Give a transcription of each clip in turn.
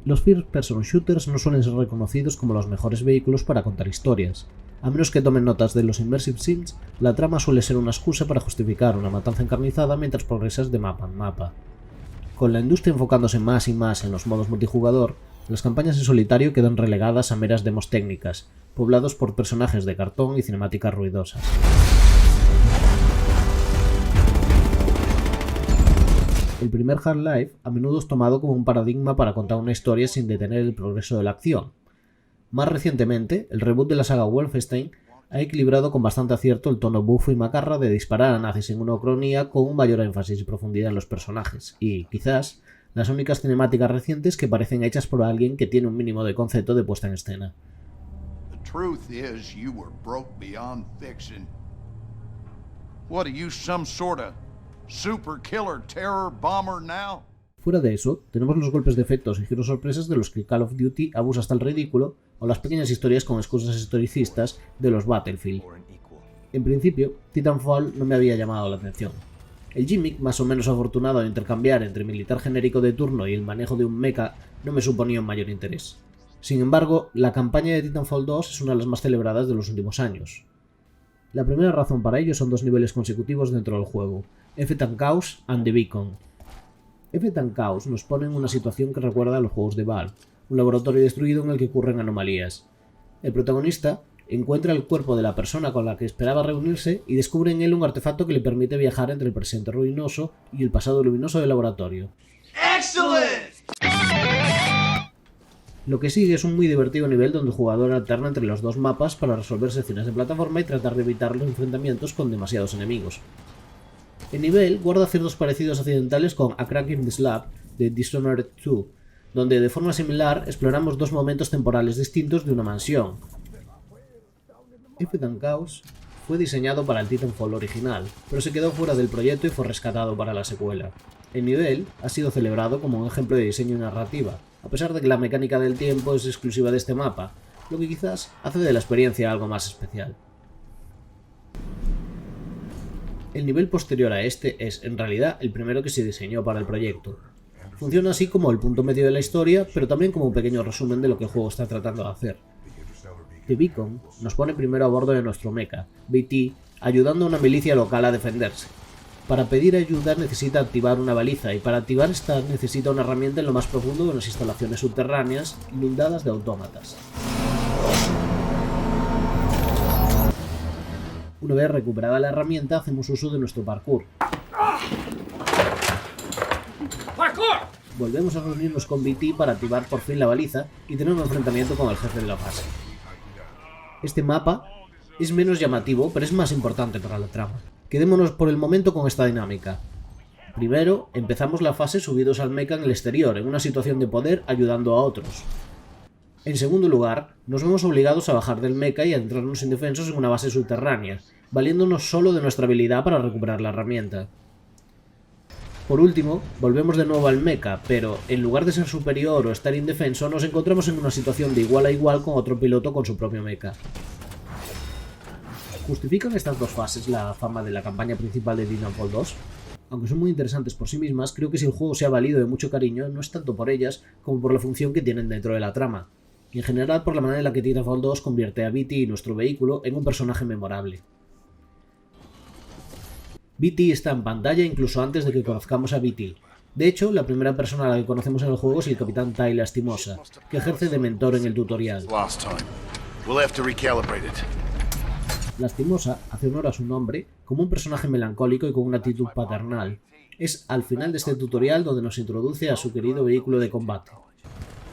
Los first-person shooters no suelen ser reconocidos como los mejores vehículos para contar historias. A menos que tomen notas de los immersive sims, la trama suele ser una excusa para justificar una matanza encarnizada mientras progresas de mapa en mapa. Con la industria enfocándose más y más en los modos multijugador, las campañas en solitario quedan relegadas a meras demos técnicas, poblados por personajes de cartón y cinemáticas ruidosas. El primer Half-Life a menudo es tomado como un paradigma para contar una historia sin detener el progreso de la acción. Más recientemente, el reboot de la saga Wolfenstein ha equilibrado con bastante acierto el tono bufo y macarra de disparar a nazis en una ucronía con un mayor énfasis y profundidad en los personajes, y, quizás, las únicas cinemáticas recientes que parecen hechas por alguien que tiene un mínimo de concepto de puesta en escena. The truth is, you were broke beyond fixing. What are you, some sort of super killer terror bomber now? Fuera de eso, tenemos los golpes de efectos y giros sorpresas de los que Call of Duty abusa hasta el ridículo, o las pequeñas historias con excusas historicistas de los Battlefield. En principio, Titanfall no me había llamado la atención. El gimmick más o menos afortunado de intercambiar entre militar genérico de turno y el manejo de un mecha no me suponía un mayor interés. Sin embargo, la campaña de Titanfall 2 es una de las más celebradas de los últimos años. La primera razón para ello son dos niveles consecutivos dentro del juego, Effect and Chaos and The Beacon. Effect and Chaos nos pone en una situación que recuerda a los juegos de Valve, un laboratorio destruido en el que ocurren anomalías. El protagonista encuentra el cuerpo de la persona con la que esperaba reunirse y descubre en él un artefacto que le permite viajar entre el presente ruinoso y el pasado luminoso del laboratorio. ¡Excellent! Lo que sigue es un muy divertido nivel donde el jugador alterna entre los dos mapas para resolver secciones de plataforma y tratar de evitar los enfrentamientos con demasiados enemigos. El nivel guarda ciertos parecidos accidentales con A Crack in the Slab de Dishonored 2, donde de forma similar exploramos dos momentos temporales distintos de una mansión. Effect and Chaos fue diseñado para el Titanfall original, pero se quedó fuera del proyecto y fue rescatado para la secuela. El nivel ha sido celebrado como un ejemplo de diseño y narrativa, a pesar de que la mecánica del tiempo es exclusiva de este mapa, lo que quizás hace de la experiencia algo más especial. El nivel posterior a este es, en realidad, el primero que se diseñó para el proyecto. Funciona así como el punto medio de la historia, pero también como un pequeño resumen de lo que el juego está tratando de hacer. The Beacon nos pone primero a bordo de nuestro mecha, BT, ayudando a una milicia local a defenderse. Para pedir ayuda necesita activar una baliza y para activar esta necesita una herramienta en lo más profundo de unas instalaciones subterráneas inundadas de autómatas. Una vez recuperada la herramienta, hacemos uso de nuestro parkour. Volvemos a reunirnos con BT para activar por fin la baliza y tener un enfrentamiento con el jefe de la fase. Este mapa es menos llamativo, pero es más importante para la trama. Quedémonos por el momento con esta dinámica. Primero, empezamos la fase subidos al mecha en el exterior, en una situación de poder ayudando a otros. En segundo lugar, nos vemos obligados a bajar del mecha y a entrarnos indefensos en una base subterránea, valiéndonos solo de nuestra habilidad para recuperar la herramienta. Por último, volvemos de nuevo al mecha, pero en lugar de ser superior o estar indefenso, nos encontramos en una situación de igual a igual con otro piloto con su propio mecha. ¿Justifican estas dos fases la fama de la campaña principal de Titanfall 2? Aunque son muy interesantes por sí mismas, creo que si el juego se ha valido de mucho cariño, no es tanto por ellas como por la función que tienen dentro de la trama, y en general por la manera en la que Titanfall 2 convierte a BT y nuestro vehículo en un personaje memorable. BT está en pantalla incluso antes de que conozcamos a BT. De hecho, la primera persona a la que conocemos en el juego es el capitán Ty Lastimosa, que ejerce de mentor en el tutorial. Lastimosa hace honor a su nombre como un personaje melancólico y con una actitud paternal. Es al final de este tutorial donde nos introduce a su querido vehículo de combate.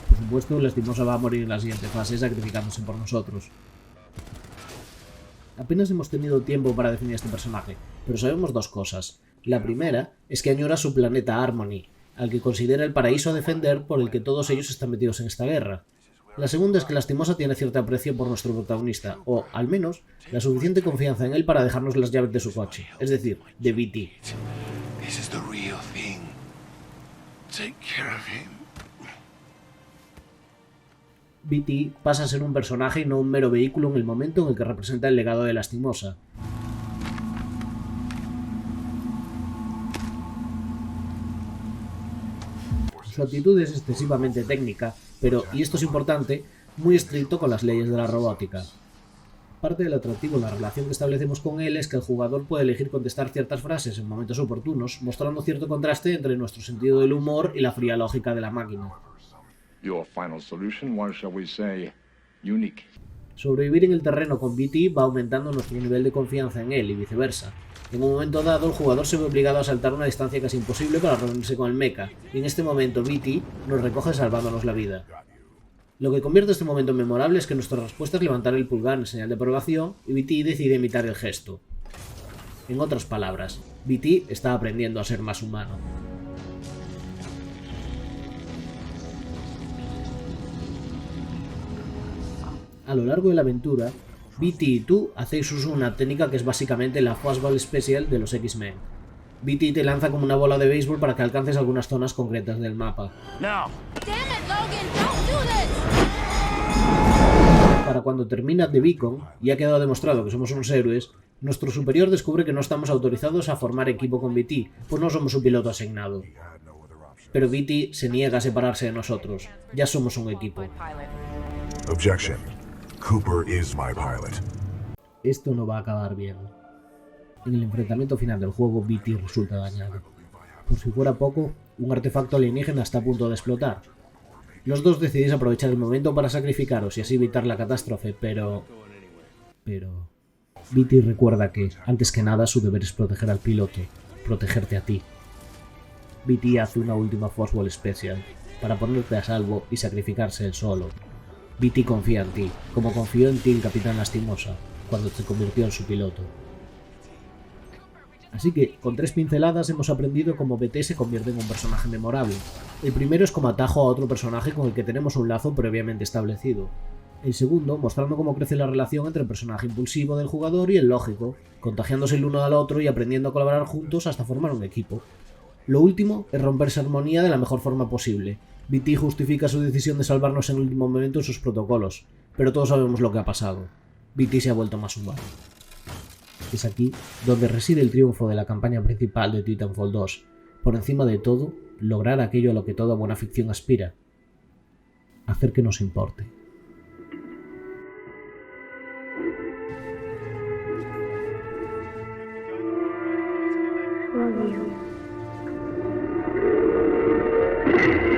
Por supuesto, Lastimosa va a morir en la siguiente fase sacrificándose por nosotros. Apenas hemos tenido tiempo para definir a este personaje, pero sabemos dos cosas. La primera es que añora su planeta Harmony, al que considera el paraíso a defender por el que todos ellos están metidos en esta guerra. La segunda es que Lastimosa tiene cierto aprecio por nuestro protagonista, o, al menos, la suficiente confianza en él para dejarnos las llaves de su coche, es decir, de BT. BT pasa a ser un personaje y no un mero vehículo en el momento en el que representa el legado de Lastimosa. Su actitud es excesivamente técnica, pero, y esto es importante, muy estricto con las leyes de la robótica. Parte del atractivo en la relación que establecemos con él es que el jugador puede elegir contestar ciertas frases en momentos oportunos, mostrando cierto contraste entre nuestro sentido del humor y la fría lógica de la máquina. Your final solution was, shall we say, unique. Sobrevivir en el terreno con BT va aumentando nuestro nivel de confianza en él y viceversa. En un momento dado, el jugador se ve obligado a saltar una distancia casi imposible para reunirse con el mecha, y en este momento BT nos recoge salvándonos la vida. Lo que convierte este momento memorable es que nuestra respuesta es levantar el pulgar en señal de aprobación y BT decide imitar el gesto. En otras palabras, BT está aprendiendo a ser más humano. A lo largo de la aventura, BT y tú hacéis uso de una técnica que es básicamente la Fastball Special de los X-Men. BT te lanza como una bola de béisbol para que alcances algunas zonas concretas del mapa. Now. Damn it, Logan, don't do this! Para cuando termina The Beacon, y ha quedado demostrado que somos unos héroes, nuestro superior descubre que no estamos autorizados a formar equipo con BT, pues no somos su piloto asignado. Pero BT se niega a separarse de nosotros. Ya somos un equipo. Objection. Cooper is my pilot. Esto no va a acabar bien. En el enfrentamiento final del juego, BT resulta dañado. Por si fuera poco, un artefacto alienígena está a punto de explotar. Los dos decidís aprovechar el momento para sacrificaros y así evitar la catástrofe, pero... BT recuerda que, antes que nada, su deber es proteger al piloto, protegerte a ti. BT hace una última Fastball Special, para ponerte a salvo y sacrificarse él solo. BT confía en ti, como confió en ti el Capitán Lastimosa, cuando te convirtió en su piloto. Así que, con 3 pinceladas hemos aprendido cómo BT se convierte en un personaje memorable. El primero es como atajo a otro personaje con el que tenemos un lazo previamente establecido. El segundo, mostrando cómo crece la relación entre el personaje impulsivo del jugador y el lógico, contagiándose el uno al otro y aprendiendo a colaborar juntos hasta formar un equipo. Lo último es romper esa armonía de la mejor forma posible. BT justifica su decisión de salvarnos en el último momento en sus protocolos, pero todos sabemos lo que ha pasado. BT se ha vuelto más humano. Es aquí donde reside el triunfo de la campaña principal de Titanfall 2. Por encima de todo, lograr aquello a lo que toda buena ficción aspira. Hacer que nos importe. Love you.